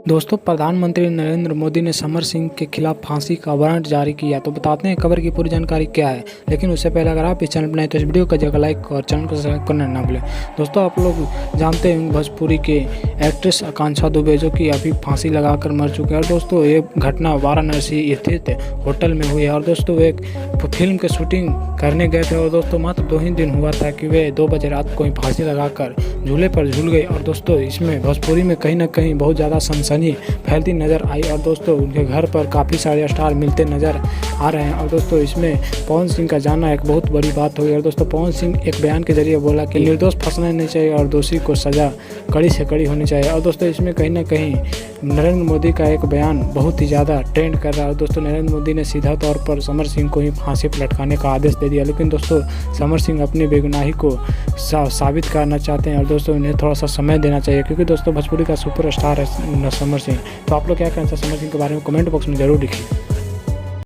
दोस्तों, प्रधानमंत्री नरेंद्र मोदी ने समर सिंह के खिलाफ फांसी का वारंट जारी किया। तो बताते हैं खबर की पूरी जानकारी क्या है। लेकिन उससे पहले अगर आप इस चैनल पर नए तो इस वीडियो को जगह लाइक और चैनल को सब्सक्राइब करना ना भूलें। दोस्तों, आप लोग जानते हैं भोजपुरी के एक्ट्रेस आकांक्षा दुबे जो कि अभी फांसी लगाकर मर चुके हैं। और दोस्तों, ये घटना वाराणसी स्थित होटल में हुई है। और दोस्तों, वे एक फिल्म की शूटिंग करने गए थे। और दोस्तों, मात्र 2 ही दिन हुआ था कि वे 2 बजे रात को ही फांसी लगाकर झूले पर झूल गए। और दोस्तों, इसमें भोजपुरी में कहीं ना कहीं बहुत ज़्यादा सनसनी फैलती नज़र आई। और दोस्तों, उनके घर पर काफ़ी सारे स्टार मिलते नज़र आ रहे हैं। और दोस्तों, इसमें पवन सिंह का जाना एक बहुत बड़ी बात हो गई। और दोस्तों, पवन सिंह एक बयान के जरिए बोला कि निर्दोष फंसना नहीं चाहिए और दोषी को सज़ा कड़ी से कड़ी होनी चाहिए। और दोस्तों, इसमें कहीं ना कहीं नरेंद्र मोदी का एक बयान बहुत ही ज़्यादा ट्रेंड कर रहा है। दोस्तों, नरेंद्र मोदी ने सीधा तौर पर समर सिंह को ही फांसी पर लटकाने का आदेश दे दिया। लेकिन दोस्तों, समर सिंह अपनी बेगुनाही को साबित करना चाहते हैं। और दोस्तों, उन्हें थोड़ा सा समय देना चाहिए, क्योंकि दोस्तों भोजपुरी का सुपरस्टार है समर सिंह। तो आप लोग क्या कहना चाहिए समर सिंह के बारे में कमेंट बॉक्स में जरूर लिखिए।